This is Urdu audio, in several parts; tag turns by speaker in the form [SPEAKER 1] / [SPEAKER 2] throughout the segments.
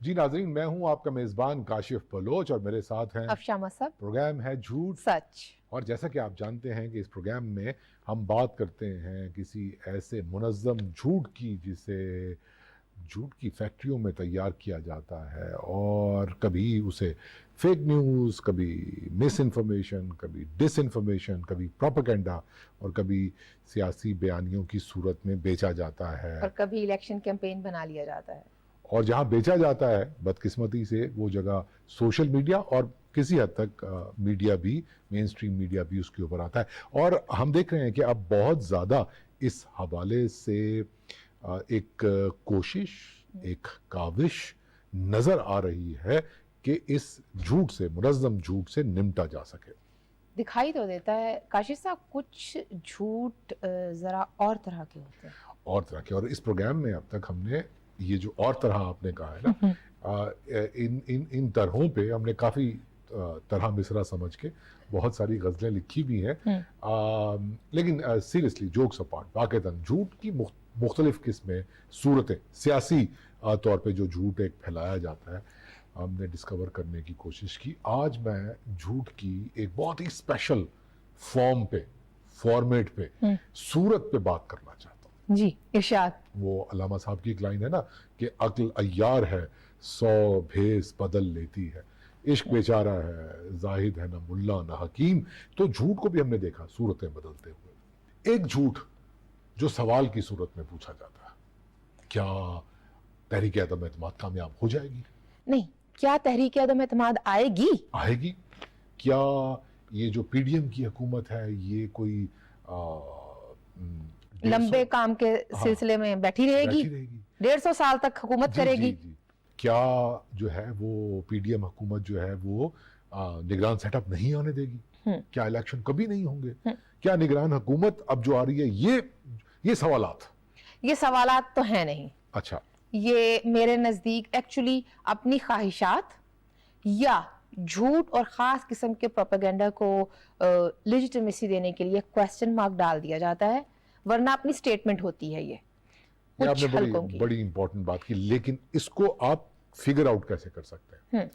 [SPEAKER 1] جی ناظرین، میں ہوں آپ کا میزبان کاشف بلوچ اور میرے ساتھ ہیں
[SPEAKER 2] افشاں مصعب۔
[SPEAKER 1] پروگرام ہے جھوٹ
[SPEAKER 2] سچ۔
[SPEAKER 1] اور جیسا کہ آپ جانتے ہیں کہ اس پروگرام میں ہم بات کرتے ہیں کسی ایسے منظم جھوٹ کی جسے جھوٹ کی فیکٹریوں میں تیار کیا جاتا ہے، اور کبھی اسے فیک نیوز، کبھی مس انفارمیشن، کبھی ڈس انفارمیشن، کبھی پروپیگنڈا اور کبھی سیاسی بیانیوں کی صورت میں بیچا جاتا ہے،
[SPEAKER 2] اور کبھی الیکشن کیمپین بنا لیا جاتا ہے۔
[SPEAKER 1] اور جہاں بیچا جاتا ہے بدقسمتی سے وہ جگہ سوشل میڈیا اور کسی حد تک میڈیا بھی، مین سٹریم میڈیا بھی اس کے اوپر آتا ہے۔ اور ہم دیکھ رہے ہیں کہ اب بہت زیادہ اس حوالے سے ایک کوشش، ایک کاوش نظر آ رہی ہے کہ اس جھوٹ سے، منظم جھوٹ سے نمٹا جا سکے۔
[SPEAKER 2] دکھائی تو دیتا ہے کاشف صاحب کچھ جھوٹ ذرا اور طرح کے ہوتے ہیں،
[SPEAKER 1] اور طرح کے، اور اس پروگرام میں اب تک ہم نے یہ جو اور طرح آپ نے کہا ہے نا، ان طرحوں پہ ہم نے کافی طرح مصرع سمجھ کے بہت ساری غزلیں لکھی بھی ہیں، لیکن سیریسلی جوکس اپارٹ، واقعتاً جھوٹ کی مختلف قسمیں، صورتیں، سیاسی طور پہ جو جھوٹ ایک پھیلایا جاتا ہے، ہم نے ڈسکور کرنے کی کوشش کی۔ آج میں جھوٹ کی ایک بہت ہی اسپیشل فارم پہ، فارمیٹ پہ، صورت پہ بات کرنا چاہتا ہوں۔
[SPEAKER 2] جی ارشاد۔
[SPEAKER 1] وہ علامہ صاحب کی ایک لائن ہے نا کہ عقل عیار ہے 100 بھیس بدل لیتی ہے، عشق بیچارہ ہے زاہد ہے نہ ملا نہ حکیم۔ تو جھوٹ کو بھی ہم نے دیکھا صورتیں بدلتے ہوئے۔ ایک جھوٹ جو سوال کی صورت میں پوچھا جاتا ہے، کیا تحریک عدم اعتماد کامیاب ہو جائے گی؟
[SPEAKER 2] نہیں، کیا تحریک عدم اعتماد آئے گی؟
[SPEAKER 1] آئے گی۔ کیا یہ جو پی ڈی ایم کی حکومت ہے یہ کوئی
[SPEAKER 2] لمبے کام کے سلسلے میں بیٹھی رہے گی؟ 150 سال تک حکومت کرے گی؟
[SPEAKER 1] کیا جو ہے وہ پی ڈی ایم حکومت جو ہے وہ نگران سیٹ اپ نہیں آنے دے گی؟ کیا الیکشن کبھی نہیں ہوں گے؟ کیا نگران حکومت اب جو آ رہی ہے، یہ سوالات
[SPEAKER 2] تو ہیں نہیں۔
[SPEAKER 1] اچھا،
[SPEAKER 2] یہ میرے نزدیک ایکچولی اپنی خواہشات یا جھوٹ اور خاص قسم کے پروپیگنڈا کو لیجیٹمیسی دینے کے لیے کوسچن مارک ڈال دیا جاتا ہے، ورنہ اپنی سٹیٹمنٹ ہوتی ہے۔ یہ
[SPEAKER 1] آپ نے بڑی امپورٹنٹ بات کی، لیکن اس کو آپ فگر آؤٹ کیسے کر سکتے ہیں؟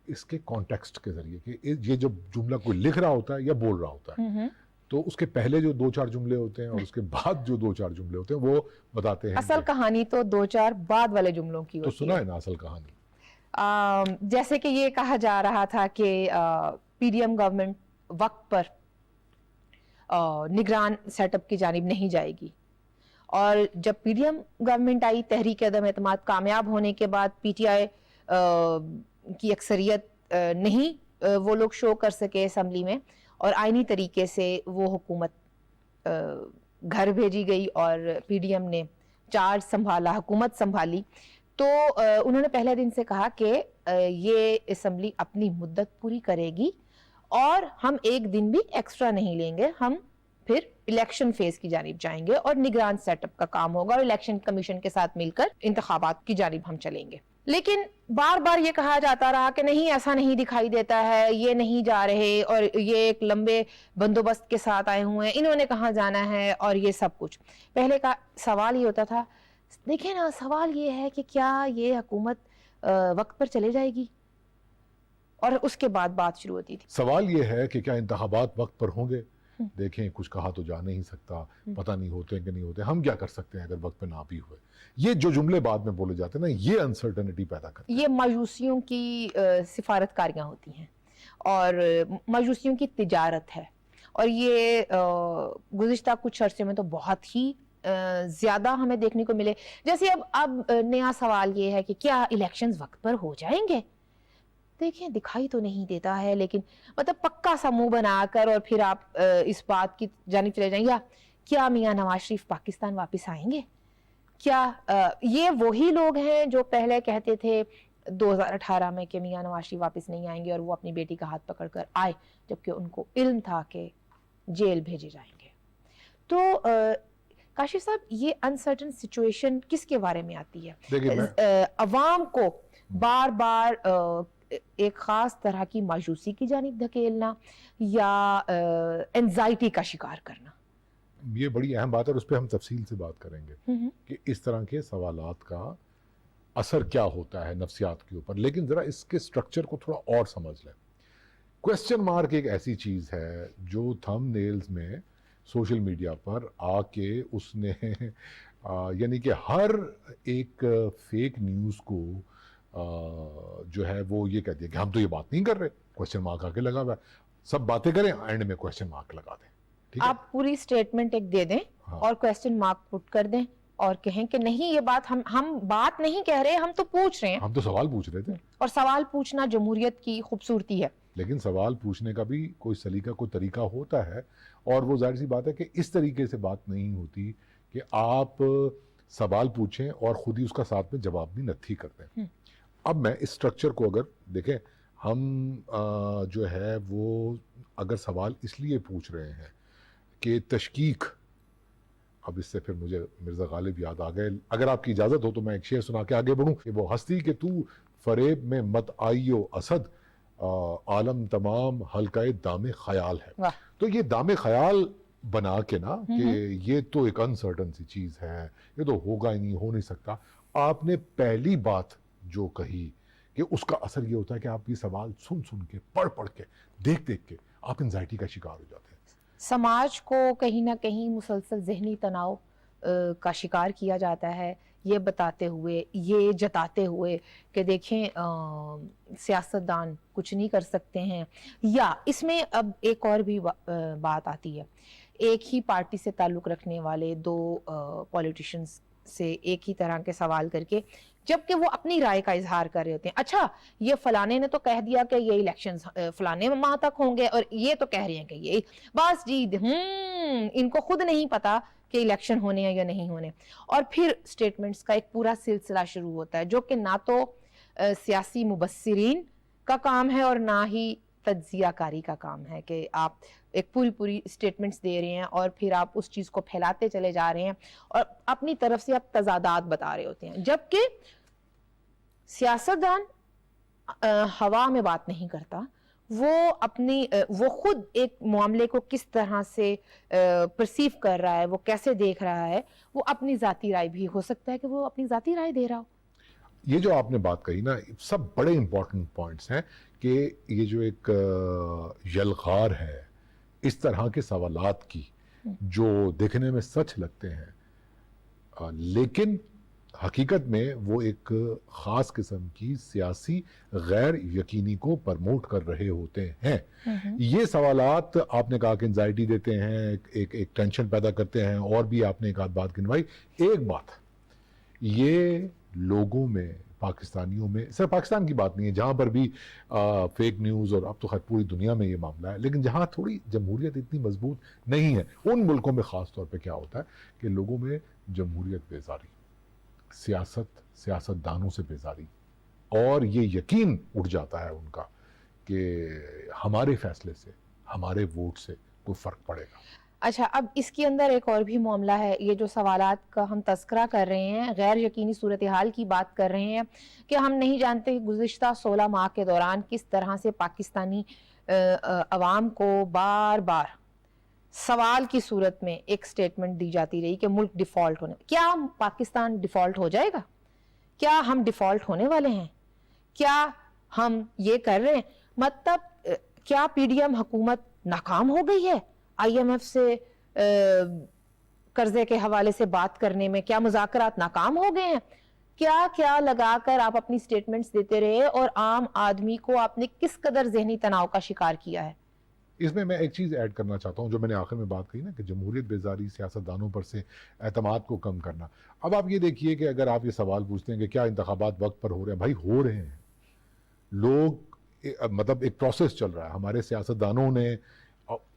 [SPEAKER 1] اس کے کانٹیکسٹ کے ذریعے کہ یہ جب جملہ کوئی لکھ رہا ہوتا ہے یا بول رہا ہوتا ہے تو اس کے پہلے جو 2-4 جملے ہوتے ہیں اور اس کے بعد جو 2-4 جملے ہوتے ہیں وہ بتاتے ہیں
[SPEAKER 2] اصل کہانی تو 2-4 بعد والے جملوں کی
[SPEAKER 1] تو
[SPEAKER 2] ہوتی ہے۔
[SPEAKER 1] سنا ہے نا اصل کہانی؟
[SPEAKER 2] جیسے کہ یہ کہا جا رہا تھا کہ پی ڈی ایم گورنمنٹ وقت پر نگران سیٹ اپ کی جانب نہیں جائے گی، اور جب پی ڈی ایم گورنمنٹ آئی، تحریک عدم اعتماد کامیاب ہونے کے بعد پی ٹی آئی کی اکثریت نہیں وہ لوگ شو کر سکے اسمبلی میں، اور آئینی طریقے سے وہ حکومت گھر بھیجی گئی اور پی ڈی ایم نے چارج سنبھالا، حکومت سنبھالی، تو انہوں نے پہلے دن سے کہا کہ یہ اسمبلی اپنی مدت پوری کرے گی اور ہم ایک دن بھی ایکسٹرا نہیں لیں گے، ہم پھر الیکشن فیز کی جانب جائیں گے اور نگران سیٹ اپ کا کام ہوگا اور الیکشن کمیشن کے ساتھ مل کر انتخابات کی جانب ہم چلیں گے۔ لیکن بار بار یہ کہا جاتا رہا کہ نہیں، ایسا نہیں دکھائی دیتا ہے، یہ نہیں جا رہے، اور یہ ایک لمبے بندوبست کے ساتھ آئے ہوئے ہیں، انہوں نے کہاں جانا ہے، اور یہ سب کچھ۔ پہلے کا سوال یہ ہوتا تھا، دیکھیں نا، سوال یہ ہے کہ کیا یہ حکومت وقت پر چلے جائے گی، اور اس کے بعد بات شروع ہوتی تھی۔
[SPEAKER 1] سوال یہ ہے کہ کیا انتخابات وقت پر ہوں گے؟ دیکھیں، کچھ کہا تو جا نہیں سکتا، پتہ نہیں ہوتے کہ نہیں ہوتے، ہم کیا کر سکتے ہیں اگر وقت پہ نہ بھی ہوئے۔ یہ جو جملے بعد میں بولے جاتے ہیں نا، یہ انسرٹنٹی پیدا کرتے ہیں،
[SPEAKER 2] یہ مایوسیوں کی سفارت کاریاں ہوتی ہیں اور مایوسیوں کی تجارت ہے، اور یہ گزشتہ کچھ عرصے میں تو بہت ہی زیادہ ہمیں دیکھنے کو ملے۔ جیسے اب نیا سوال یہ ہے کہ کیا الیکشنز وقت پر ہو جائیں گے؟ دیکھیں، دکھائی تو نہیں دیتا ہے، لیکن مطلب پکا سا منہ بنا کر اور پھر آپ اس بات کی جانب چلے جائیں گے، کیا میاں نواز شریف پاکستان واپس آئیں گے؟ کیا یہ وہی لوگ ہیں جو پہلے کہتے تھے 2018 میں کہ میاں نواز شریف واپس نہیں آئیں گے، اور وہ اپنی بیٹی کا ہاتھ پکڑ کر آئے جبکہ ان کو علم تھا کہ جیل بھیجے جائیں گے؟ تو کاشف صاحب، یہ انسرٹن سچویشن کس کے بارے میں آتی ہے؟ عوام کو بار بار ایک خاص طرح کی مایوسی کی جانب دھکیلنا یا انزائٹی کا شکار کرنا؟
[SPEAKER 1] یہ بڑی اہم بات ہے اور اس پہ ہم تفصیل سے بات کریں گے کہ اس طرح کے سوالات کا اثر کیا ہوتا ہے نفسیات کے اوپر، لیکن ذرا اس کے سٹرکچر کو تھوڑا اور سمجھ لیں. کویسچن مارک ایک ایسی چیز ہے جو تھم نیلز میں سوشل میڈیا پر آ کے اس نے یعنی کہ ہر ایک فیک نیوز کو جو ہے وہ یہ کہہ دیا کہ ہم تو یہ بات نہیں کر رہے، کویسچن مارک آ کے لگا ہوا ہے، سب باتیں کریں اینڈ میں کویسچن مارک لگا دیں. ٹھیک ہے،
[SPEAKER 2] آپ پوری سٹیٹمنٹ ایک دے دیں اور کویسچن مارک پٹ کر دیں اور کہیں کہ نہیں یہ بات ہم بات نہیں کہہ رہے، ہم تو پوچھ رہے ہیں.
[SPEAKER 1] ہم تو سوال پوچھ رہے تھے.
[SPEAKER 2] اور سوال پوچھنا جمہوریت کی خوبصورتی ہے.
[SPEAKER 1] لیکن سوال پوچھنے کا بھی کوئی سلیقہ، کوئی طریقہ ہوتا ہے، اور وہ ظاہر سی بات ہے کہ اس طریقے سے بات نہیں ہوتی کہ آپ سوال پوچھیں اور خود ہی اس کا ساتھ میں جواب بھی نتھی کر دیں. اب میں اس سٹرکچر کو اگر دیکھیں، ہم جو ہے وہ اگر سوال اس لیے پوچھ رہے ہیں کہ تشکیک، اب اس سے پھر مجھے مرزا غالب یاد آ گئے، اگر آپ کی اجازت ہو تو میں ایک شعر سنا کے آگے بڑھوں کہ وہ ہستی کہ تو فریب میں مت آئیو اسد، عالم تمام حلقہ دام خیال ہے. تو یہ دام خیال بنا کے نا کہ یہ تو ایک انسرٹن سی چیز ہے، یہ تو ہوگا ہی نہیں، ہو نہیں سکتا. آپ نے پہلی بات جو کہی کہ اس کا اثر یہ ہوتا ہے کہ آپ یہ سوال سن سن کے، پڑھ کے، دیکھ کے آپ انزائٹی کا شکار ہو جاتے ہیں.
[SPEAKER 2] سماج کو کہیں نہ کہیں مسلسل ذہنی تناؤ کا شکار کیا جاتا ہے، یہ بتاتے ہوئے، یہ جتاتے ہوئے کہ دیکھیں سیاستدان کچھ نہیں کر سکتے ہیں. یا اس میں اب ایک اور بھی بات آتی ہے، ایک ہی پارٹی سے تعلق رکھنے والے دو پولیٹیشنز سے ایک ہی طرح کے سوال کر کے، جبکہ وہ اپنی رائے کا اظہار کر رہے ہوتے ہیں. اچھا یہ فلانے نے تو کہہ دیا کہ یہ الیکشنز فلانے ماہ تک ہوں گے، اور یہ تو کہہ رہے ہیں کہ یہ بس جی ان کو خود نہیں پتا کہ الیکشن ہونے ہیں یا نہیں ہونے. اور پھر سٹیٹمنٹس کا ایک پورا سلسلہ شروع ہوتا ہے جو کہ نہ تو سیاسی مبصرین کا کام ہے اور نہ ہی تجزیہ کاری کا کام ہے کہ آپ ایک پوری سٹیٹمنٹس دے رہے ہیں اور پھر آپ اس چیز کو پھیلاتے چلے جا رہے ہیں اور اپنی طرف سے آپ تضادات بتا رہے ہوتے ہیں. جبکہ سیاستدان ہوا میں بات نہیں کرتا، وہ خود ایک معاملے کو کس طرح سے پرسیو کر رہا ہے، وہ کیسے دیکھ رہا ہے، وہ اپنی ذاتی رائے بھی ہو سکتا ہے کہ وہ اپنی ذاتی رائے دے رہا ہو.
[SPEAKER 1] یہ جو آپ نے بات کہی نا، سب بڑے امپورٹنٹ پوائنٹس ہیں کہ یہ جو ایک یلغار ہے اس طرح کے سوالات کی جو دیکھنے میں سچ لگتے ہیں لیکن حقیقت میں وہ ایک خاص قسم کی سیاسی غیر یقینی کو پرموٹ کر رہے ہوتے ہیں. یہ سوالات آپ نے کہا کہ انزائٹی دیتے ہیں، ایک ٹینشن پیدا کرتے ہیں، اور بھی آپ نے ایک آدھ بات گنوائی. ایک بات یہ لوگوں میں، پاکستانیوں میں، صرف پاکستان کی بات نہیں ہے، جہاں پر بھی فیک نیوز، اور اب تو خیر پوری دنیا میں یہ معاملہ ہے، لیکن جہاں تھوڑی جمہوریت اتنی مضبوط نہیں ہے ان ملکوں میں خاص طور پہ کیا ہوتا ہے کہ لوگوں میں جمہوریت بیزاری، سیاستدانوں سے بیزاری، اور یہ یقین اٹھ جاتا ہے ان کا کہ ہمارے فیصلے سے، ہمارے ووٹ سے کوئی فرق پڑے گا.
[SPEAKER 2] اچھا اب اس کے اندر ایک اور بھی معاملہ ہے، یہ جو سوالات کا ہم تذکرہ کر رہے ہیں، غیر یقینی صورتحال کی بات کر رہے ہیں کہ ہم نہیں جانتے کہ گزشتہ 16 ماہ کے دوران کس طرح سے پاکستانی عوام کو بار بار سوال کی صورت میں ایک سٹیٹمنٹ دی جاتی رہی کہ ملک ڈیفالٹ ہونے، کیا پاکستان ڈیفالٹ ہو جائے گا؟ کیا ہم ڈیفالٹ ہونے والے ہیں؟ کیا ہم یہ کر رہے ہیں؟ مطلب کیا پی ڈی ایم حکومت ناکام ہو گئی ہے؟ آئی ایم ایف سے قرضے کے حوالے سے بات کرنے میں کیا مذاکرات ناکام ہو گئے ہیں؟ کیا لگا کر آپ اپنی سٹیٹمنٹس دیتے رہے اور عام آدمی کو آپ نے کس قدر ذہنی تناؤ کا شکار کیا ہے؟
[SPEAKER 1] اس میں ایک چیز ایڈ کرنا چاہتا ہوں جو میں نے آخر میں بات کہی نا کہ جمہوریت بیزاری، سیاستدانوں پر سے اعتماد کو کم کرنا. اب آپ یہ دیکھیے کہ اگر آپ یہ سوال پوچھتے ہیں کہ کیا انتخابات وقت پر ہو رہے ہیں، بھائی ہو رہے ہیں. لوگ مطلب ایک پروسیس چل رہا ہے. ہمارے سیاستدانوں نے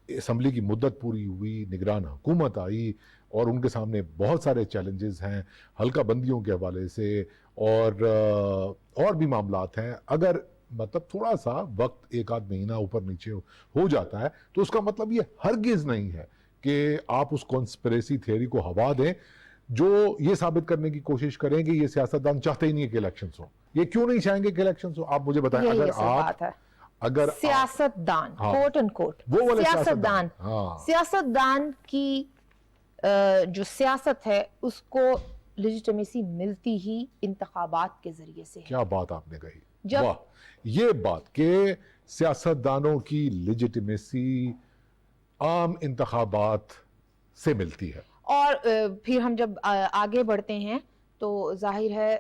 [SPEAKER 1] اسمبلی کی مدت پوری ہوئی، نگران حکومت آئی اور ان کے سامنے بہت سارے چیلنجز ہیں حلقہ بندیوں کے حوالے سے اور بھی معاملات ہیں. اگر مطلب تھوڑا سا وقت ایک آدھ مہینہ اوپر نیچے ہو جاتا ہے تو اس کا مطلب یہ ہرگز نہیں ہے کہ آپ اس کانسپریسی تھیوری کو ہوا دیں جو یہ ثابت کرنے کی کوشش کریں کہ یہ سیاستدان چاہتے ہی نہیں ہے کہ الیکشنز ہوں. یہ کیوں نہیں چاہیں گے کہ الیکشنز ہوں؟ آپ مجھے بتائیں. اگر
[SPEAKER 2] سیاستدان کوٹ ان کوٹ سیاستدان کی جو سیاست ہے اس کو لیجیٹمیسی ملتی ہی انتخابات کے ذریعے سے ہے.
[SPEAKER 1] کیا بات آپ نے کہی,
[SPEAKER 2] جب
[SPEAKER 1] واہ, یہ بات کہ سیاستدانوں کی لیجیٹمیسی عام انتخابات سے ملتی ہے.
[SPEAKER 2] اور پھر ہم جب آگے بڑھتے ہیں تو ظاہر ہے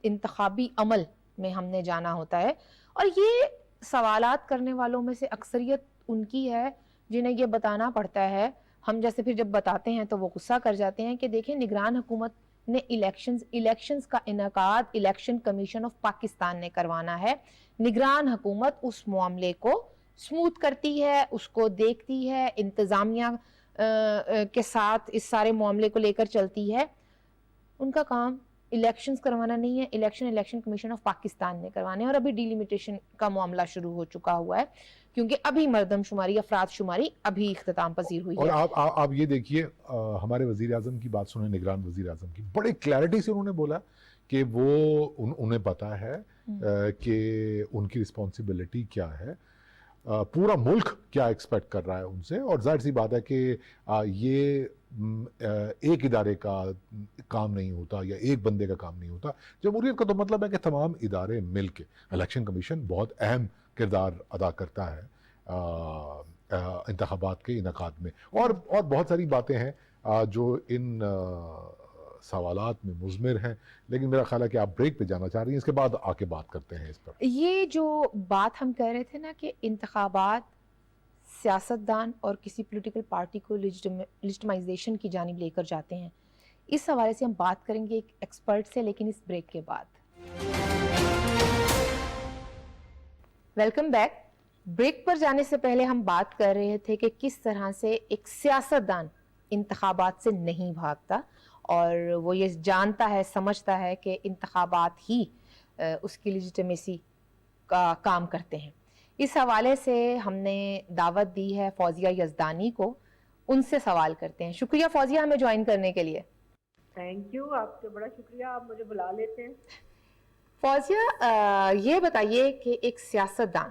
[SPEAKER 2] انتخابی عمل میں ہم نے جانا ہوتا ہے, اور یہ سوالات کرنے والوں میں سے اکثریت ان کی ہے جنہیں یہ بتانا پڑتا ہے. ہم جیسے پھر جب بتاتے ہیں تو وہ غصہ کر جاتے ہیں کہ دیکھیں نگران حکومت نے الیکشنز کا انعقاد الیکشن کمیشن آف پاکستان نے کروانا ہے. نگران حکومت اس معاملے کو سموتھ کرتی ہے, اس کو دیکھتی ہے, انتظامیہ کے ساتھ اس سارے معاملے کو لے کر چلتی ہے. ان کا کام الیکشنز کروانا نہیں ہے, الیکشن کمیشن آف پاکستان نے کروانے ہیں. اور ابھی ڈیلیمیٹیشن کا معاملہ شروع ہو چکا ہوا ہے کیونکہ ابھی مردم شماری افراد شماری ابھی اختتام پذیر ہوئی ہے.
[SPEAKER 1] اور آپ یہ دیکھیے, ہمارے وزیر اعظم کی بات سنیں, نگران وزیر اعظم کی, بڑے کلیئرٹی سے انہوں نے بولا کہ وہ انہیں پتا ہے کہ ان کی رسپانسبلٹی کیا ہے, پورا ملک کیا ایکسپیکٹ کر رہا ہے ان سے. اور ظاہر سی بات ہے کہ یہ ایک ادارے کا کام نہیں ہوتا یا ایک بندے کا کام نہیں ہوتا. جمہوریت کا تو مطلب ہے کہ تمام ادارے مل کے. الیکشن کمیشن بہت اہم کردار ادا کرتا ہے انتخابات کے انعقاد میں, اور بہت ساری باتیں ہیں جو ان سوالات میں مضمر ہیں. لیکن میرا خیال ہے کہ آپ بریک پہ جانا چاہ رہی ہیں, اس کے بعد آ کے بات کرتے ہیں اس پر.
[SPEAKER 2] یہ جو بات ہم کہہ رہے تھے نا کہ انتخابات سیاستدان اور کسی پولیٹیکل پارٹی کو لیجٹمائزیشن کی جانب لے کر جاتے ہیں, اس حوالے سے ہم بات کریں گے ایک ایکسپرٹ سے, لیکن اس بریک کے بعد. Welcome back. بریک پر جانے سے پہلے ہم بات کر رہے تھے کہ کس طرح سے ایک سیاستدان انتخابات سے نہیں بھاگتا اور وہ یہ جانتا ہے, سمجھتا ہے کہ انتخابات ہی اس کی لیجیٹمیسی کا کام کرتے ہیں. اس حوالے سے ہم نے دعوت دی ہے فوزیہ یزدانی کو, ان سے سوال کرتے ہیں. شکریہ فوزیہ ہمیں جوائن کرنے کے لیے.
[SPEAKER 3] تھینک یو, آپ کا بڑا شکریہ, آپ مجھے بلا لیتے ہیں.
[SPEAKER 2] فوزیہ یہ بتائیے کہ ایک سیاستدان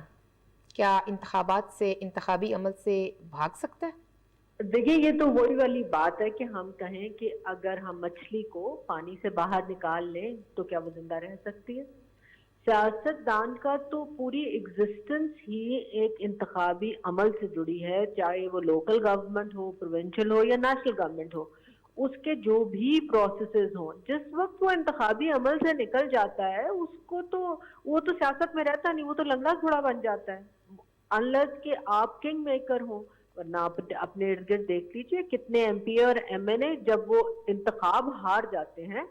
[SPEAKER 2] کیا انتخابات سے, انتخابی عمل سے بھاگ سکتا ہے؟
[SPEAKER 3] دیکھیں یہ تو وہی والی بات ہے کہ ہم کہیں کہ اگر ہم مچھلی کو پانی سے باہر نکال لیں تو کیا وہ زندہ رہ سکتی ہے؟ سیاستدان کا تو پوری ایگزسٹنس ہی ایک انتخابی عمل سے جڑی ہے, چاہے وہ لوکل گورنمنٹ ہو, پروونشل ہو یا نیشنل گورنمنٹ ہو. اس کے جو بھی پروسیسز ہوں, جس وقت وہ انتخابی عمل سے نکل جاتا ہے اس کو تو وہ تو سیاست میں رہتا نہیں, وہ تو لنگڑا گھوڑا بن جاتا ہے. انلیس کہ آپ کنگ میکر ہوں, ورنہ آپ اپنے ارد گرد دیکھ لیجئے کتنے ایم پی اور ایم این اے جب وہ انتخاب ہار جاتے ہیں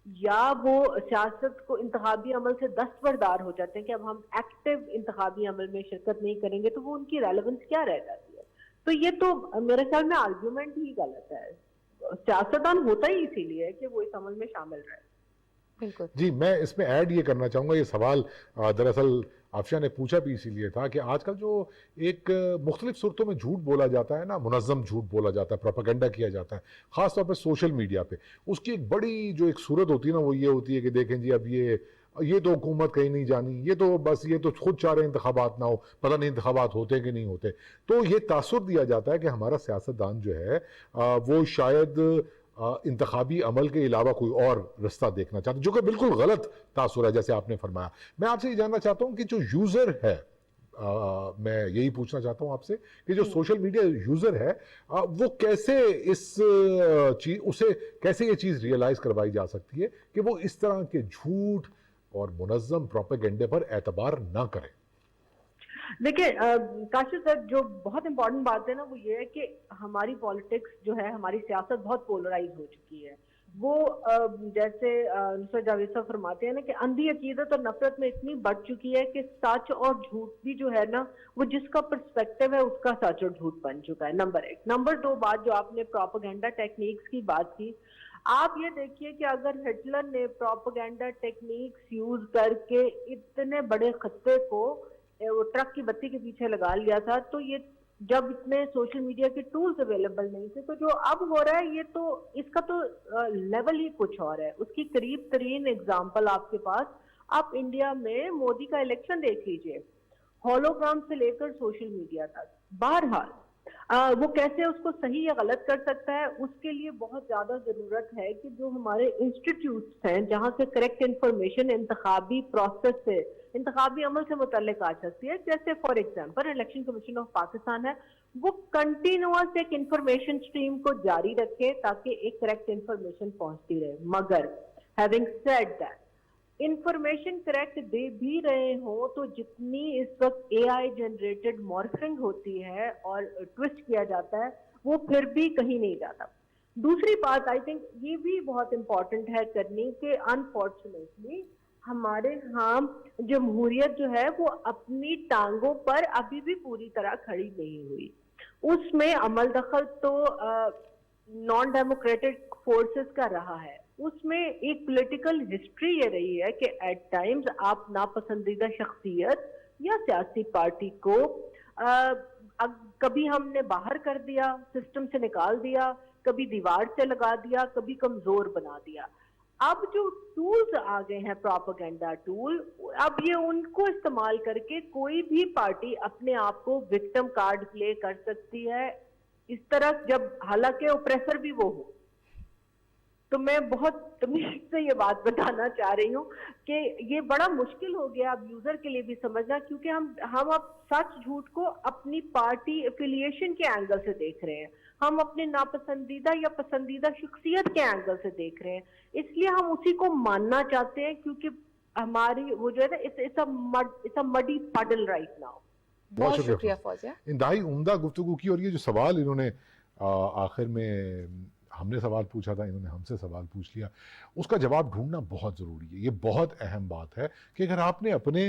[SPEAKER 3] یا وہ سیاست کو انتخابی عمل سے دستبردار ہو جاتے ہیں کہ اب ہم ایکٹیو انتخابی عمل میں شرکت نہیں کریں گے, تو وہ ان کی ریلیونس کیا رہ جاتی ہے؟ تو یہ تو میرے خیال میں آرگیومنٹ ہی غلط ہے. سیاستدان ہوتا ہی اسی لیے کہ وہ اس عمل میں شامل رہے.
[SPEAKER 2] بالکل.
[SPEAKER 1] جی, میں اس میں ایڈ یہ کرنا چاہوں گا, یہ سوال دراصل آفشاں نے پوچھا بھی اسی لیے تھا کہ آج کل جو ایک مختلف صورتوں میں جھوٹ بولا جاتا ہے نا, منظم جھوٹ بولا جاتا ہے, پروپیگنڈا کیا جاتا ہے, خاص طور پہ سوشل میڈیا پہ, اس کی ایک بڑی جو ایک صورت ہوتی ہے نا وہ یہ ہوتی ہے کہ دیکھیں جی اب یہ تو حکومت کہیں نہیں جانی, یہ تو بس یہ تو خود چاہ رہے انتخابات نہ ہو, پتہ نہیں انتخابات ہوتے کہ نہیں ہوتے. تو یہ تاثر دیا جاتا ہے کہ ہمارا سیاستدان جو ہے وہ شاید انتخابی عمل کے علاوہ کوئی اور رستہ دیکھنا چاہتے ہیں, جو کہ بالکل غلط تاثر ہے جیسے آپ نے فرمایا. میں آپ سے یہ جاننا چاہتا ہوں کہ جو یوزر ہے, میں یہی پوچھنا چاہتا ہوں آپ سے کہ جو سوشل میڈیا یوزر ہے وہ کیسے اسے کیسے یہ چیز ریئلائز کروائی جا سکتی ہے کہ وہ اس طرح کے جھوٹ اور منظم پروپیگنڈے پر اعتبار نہ کرے؟
[SPEAKER 3] دیکھیں کاشف صاحب, جو بہت امپورٹنٹ بات ہے نا وہ یہ ہے کہ ہماری پالیٹکس جو ہے, ہماری سیاست بہت پولرائز ہو چکی ہے. وہ جیسے نصرت جاوید صاحب فرماتے ہیں نا کہ اندھی عقیدت اور نفرت میں اتنی بڑھ چکی ہے کہ سچ اور جھوٹ بھی جو ہے نا وہ جس کا پرسپیکٹو ہے اس کا سچ اور جھوٹ بن چکا ہے. نمبر 1. نمبر 2 بات جو آپ نے پروپیگنڈا ٹیکنیکس کی بات کی, آپ یہ دیکھیے کہ اگر ہٹلر نے پروپیگنڈا ٹیکنیکس یوز کر کے اتنے بڑے خطے کو وہ ٹرک کی بتی کے پیچھے لگا لیا تھا, تو یہ جب اتنے سوشل میڈیا کے ٹولز اویلیبل نہیں تھے, تو جو اب ہو رہا ہے یہ تو اس کا تو لیول ہی کچھ اور ہے. اس کی قریب ترین اگزامپل آپ کے پاس, آپ انڈیا میں مودی کا الیکشن دیکھ لیجئے, ہولوگرام سے لے کر سوشل میڈیا تک. بہرحال وہ کیسے اس کو صحیح یا غلط کر سکتا ہے؟ اس کے لیے بہت زیادہ ضرورت ہے کہ جو ہمارے انسٹیٹیوٹس ہیں جہاں سے کریکٹ انفارمیشن انتخابی پروسیس سے، انتخابی عمل سے متعلق آ سکتی ہے، جیسے for example election commission of Pakistan ہے، وہ کنٹینیوس ایک انفارمیشن سٹریم کو جاری رکھے تاکہ ایک کریکٹ انفارمیشن پہنچتی رہے. مگر having said that, information correct they بھی رہے ہوں تو جتنی اس وقت اے آئی جنریٹڈ مارفنگ ہوتی ہے اور ٹوسٹ کیا جاتا ہے وہ پھر بھی کہیں نہیں جاتا. دوسری بات آئی تھنک یہ بھی بہت امپورٹنٹ ہے کرنی کہ انفارچونیٹلی ہمارے ہاں جمہوریت جو ہے وہ اپنی ٹانگوں پر ابھی بھی پوری طرح کھڑی نہیں ہوئی. اس میں عمل دخل تو نان ڈیموکریٹک فورسز کا رہا ہے. اس میں ایک پولیٹیکل ہسٹری یہ رہی ہے کہ ایٹ ٹائمز آپ ناپسندیدہ شخصیت یا سیاسی پارٹی کو کبھی ہم نے باہر کر دیا، سسٹم سے نکال دیا، کبھی دیوار سے لگا دیا، کبھی کمزور بنا دیا. اب جو ٹولز آ گئے ہیں پروپیگنڈا ٹول، اب یہ ان کو استعمال کر کے کوئی بھی پارٹی اپنے آپ کو وکٹم کارڈ پلے کر سکتی ہے اس طرح، جب حالانکہ اوپریسر بھی وہ ہو. تو میں بہت تمیز سے یہ بات بتانا چاہ رہی ہوں کہ یہ بڑا مشکل ہو گیا اب یوزر کے لیے بھی سمجھنا، کیونکہ ہم اب سچ جھوٹ کو اپنی پارٹی افیلیشن کے اینگل سے دیکھ رہے ہیں، ہم اپنے ناپسندیدہ یا پسندیدہ شخصیت کے اینگل سے دیکھ رہے ہیں. اس لیے ہم اسی کو ماننا چاہتے ہیں کیونکہ ہماری وہ جو ہے نا it's a muddy puddle right now.
[SPEAKER 2] بہت شکریہ فوزیہ.
[SPEAKER 1] انتہائی عمدہ گفتگو کی، اور یہ جو سوال انہوں نے آخر میں ہم نے سوال پوچھا تھا، انہوں نے ہم سے سوال پوچھ لیا، اس کا جواب ڈھونڈنا بہت ضروری ہے. یہ بہت اہم بات ہے کہ اگر آپ نے اپنے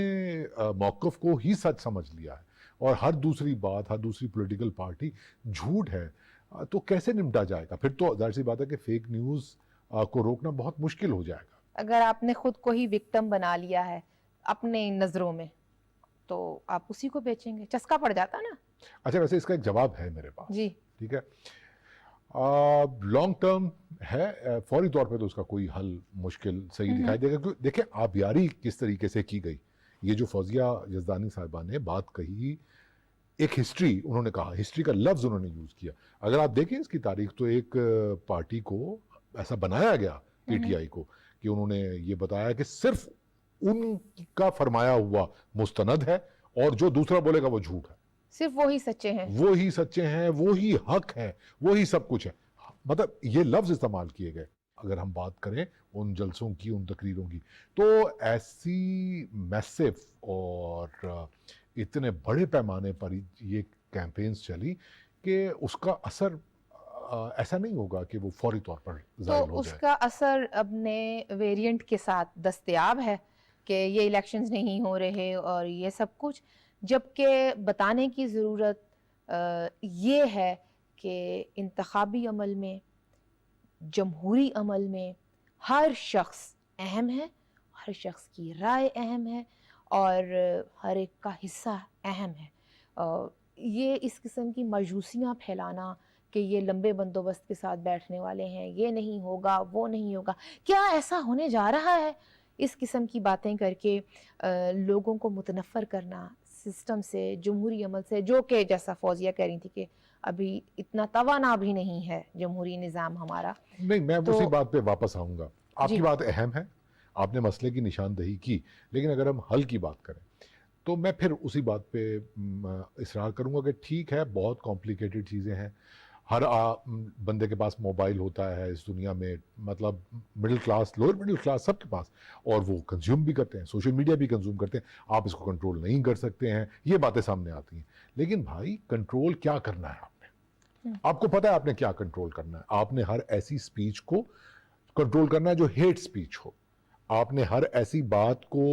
[SPEAKER 1] موقف کو ہی سچ سمجھ لیا ہے اور ہر دوسری بات، ہر دوسری پولیٹیکل پارٹی جھوٹ ہے، تو کیسے نمٹا جائے گا؟ پھر تو ظاہر سی بات ہے کہ فیک نیوز کو روکنا بہت مشکل ہو جائے گا.
[SPEAKER 2] اگر آپ نے خود کو ہی وکٹم بنا لیا ہے اپنے نظروں میں تو آپ اسی کو بیچیں گے، چسکا پڑ جاتا نا.
[SPEAKER 1] اچھا، ویسے اس کا ایک جواب ہے میرے پاس.
[SPEAKER 2] جی
[SPEAKER 1] ٹھیک ہے، لانگ ٹرم ہے، فوری طور پہ تو اس کا کوئی حل مشکل صحیح دکھائی دے گا. دیکھیں آبیاری کس طریقے سے کی گئی، یہ جو فوزیہ یزدانی صاحبہ نے بات کہی، ایک ہسٹری انہوں نے کہا، ہسٹری کا لفظ انہوں نے یوز کیا. اگر آپ دیکھیں اس کی تاریخ تو ایک پارٹی کو ایسا بنایا گیا، پی ٹی آئی کو، کہ انہوں نے یہ بتایا کہ صرف ان کا فرمایا ہوا مستند ہے اور جو دوسرا بولے گا وہ جھوٹ ہے،
[SPEAKER 2] صرف وہی سچے ہیں،
[SPEAKER 1] وہی سچے ہیں، وہی حق ہے، وہی سب کچھ ہے. مطلب یہ لفظ استعمال کیے گئے. اگر ہم بات کریں ان جلسوں کی، ان تقریروں کی، تو ایسی میسو اور اتنے بڑے پیمانے پر یہ کیمپینز چلی کہ اس کا اثر ایسا نہیں ہوگا کہ وہ فوری طور پر ظاہر
[SPEAKER 2] تو
[SPEAKER 1] ہو
[SPEAKER 2] اس
[SPEAKER 1] جائے.
[SPEAKER 2] کا اثر اب نئے ویریئنٹ کے ساتھ دستیاب ہے کہ یہ الیکشنز نہیں ہو رہے اور یہ سب کچھ، جبکہ بتانے کی ضرورت یہ ہے کہ انتخابی عمل میں، جمہوری عمل میں ہر شخص اہم ہے، ہر شخص کی رائے اہم ہے اور ہر ایک کا حصہ اہم ہے. یہ اس قسم کی مایوسیاں پھیلانا کہ یہ لمبے بندوبست کے ساتھ بیٹھنے والے ہیں، یہ نہیں ہوگا، وہ نہیں ہوگا، کیا ایسا ہونے جا رہا ہے؟ اس قسم کی باتیں کر کے لوگوں کو متنفر کرنا سسٹم سے، جمہوری عمل سے، جو کہ جیسا فوزیہ کہہ رہی تھی کہ ابھی اتنا توانا بھی نہیں ہے جمہوری نظام ہمارا.
[SPEAKER 1] نہیں، میں
[SPEAKER 2] تو
[SPEAKER 1] اسی بات پہ واپس آؤں گا. آپ
[SPEAKER 2] جی
[SPEAKER 1] کی بات اہم ہے، آپ نے مسئلے کی نشاندہی کی، لیکن اگر ہم حل کی بات کریں تو میں پھر اسی بات پہ اصرار کروں گا کہ ٹھیک ہے، بہت کمپلیکیٹڈ چیزیں ہیں، ہر بندے کے پاس موبائل ہوتا ہے اس دنیا میں، مطلب middle class, lower middle class سب کے پاس، اور وہ کنزیوم بھی کرتے ہیں، سوشل میڈیا بھی کنزیوم کرتے ہیں. آپ اس کو کنٹرول نہیں کر سکتے ہیں، یہ باتیں سامنے آتی ہیں. لیکن بھائی کنٹرول کیا کرنا ہے آپ نے؟ آپ کو پتہ ہے آپ نے کیا کنٹرول کرنا ہے. آپ نے ہر ایسی سپیچ کو کنٹرول کرنا ہے جو ہیٹ سپیچ ہو. آپ نے ہر ایسی بات کو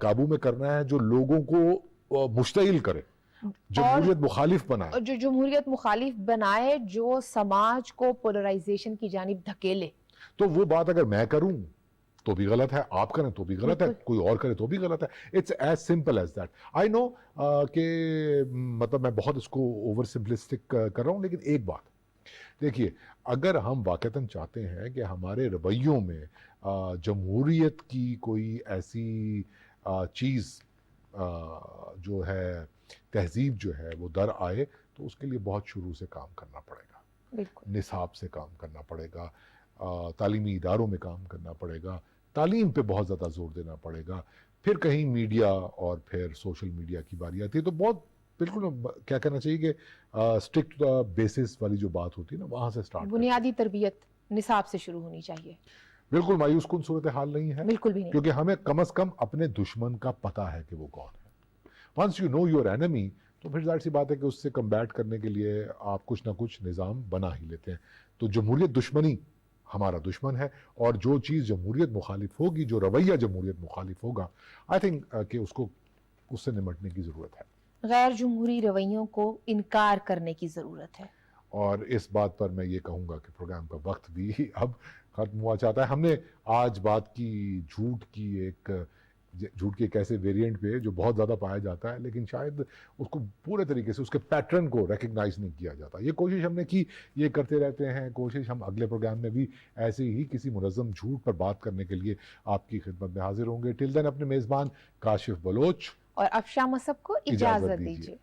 [SPEAKER 1] قابو میں کرنا ہے جو لوگوں کو مشتعل کرے، جمہوریت مخالف بنائے،
[SPEAKER 2] اور جو جمہوریت مخالف بنائے، جو سماج کو پولرائزیشن کی جانب دھکیلے.
[SPEAKER 1] تو وہ بات اگر میں کروں تو بھی غلط ہے، آپ کریں تو بھی غلط ہے، کوئی اور کرے تو بھی غلط ہے. It's as simple as that. I know کہ مطلب میں بہت اس کو اوور سمپلسٹک کر رہا ہوں، لیکن ایک بات دیکھیے، اگر ہم واقعتاً چاہتے ہیں کہ ہمارے رویوں میں جمہوریت کی کوئی ایسی چیز جو ہے، تہذیب جو ہے وہ در آئے، تو اس کے لیے بہت شروع سے کام کرنا پڑے گا.
[SPEAKER 2] بالکل
[SPEAKER 1] نصاب سے کام کرنا پڑے گا, تعلیمی اداروں میں کام کرنا پڑے گا, تعلیم پہ بہت زیادہ زور دینا پڑے گا, پھر کہیں میڈیا اور پھر سوشل میڈیا کی باری آتی ہے. تو بہت بالکل کیا کہنا چاہیے کہ اسٹرکٹ بیسس والی جو بات ہوتی ہے نا, وہاں سے اسٹارٹ
[SPEAKER 2] بنیادی تربیت نصاب سے شروع ہونی چاہیے.
[SPEAKER 1] بالکل مایوس کن صورتحال نہیں ہے,
[SPEAKER 2] بالکل بھی نہیں.
[SPEAKER 1] کیونکہ ہمیں کم از کم اپنے دشمن کا پتہ ہے کہ وہ کون ہے. Once you know your enemy, تو پھر ظاہر سی بات ہے کہ اس سے کمبیٹ کرنے کے لیے آپ کچھ نہ کچھ نظام بنا ہی لیتے ہیں. تو جمہوریت دشمنی ہمارا دشمن ہے, اور جو چیز جمہوریت مخالف ہوگی, جو رویہ جمہوریت مخالف ہوگا, آئی تھنک کہ اس سے نمٹنے کی ضرورت ہے.
[SPEAKER 2] غیر جمہوری رویوں کو انکار کرنے کی ضرورت ہے.
[SPEAKER 1] اور اس بات پر میں یہ کہوں گا کہ پروگرام کا وقت بھی اب ختم ہوا چاہتا ہے. ہم نے آج بات کی جھوٹ کے ایک ایسے ویریئنٹ پہ جو بہت زیادہ پایا جاتا ہے, لیکن شاید اس کو پورے طریقے سے اس کے پیٹرن کو ریکگنائز نہیں کیا جاتا. یہ کوشش ہم نے کی, یہ کرتے رہتے ہیں کوشش. ہم اگلے پروگرام میں بھی ایسے ہی کسی منظم جھوٹ پر بات کرنے کے لیے آپ کی خدمت میں حاضر ہوں گے. ٹل دین اپنے میزبان کاشف بلوچ
[SPEAKER 2] اور افشا مصب کو اجازت دیجیے.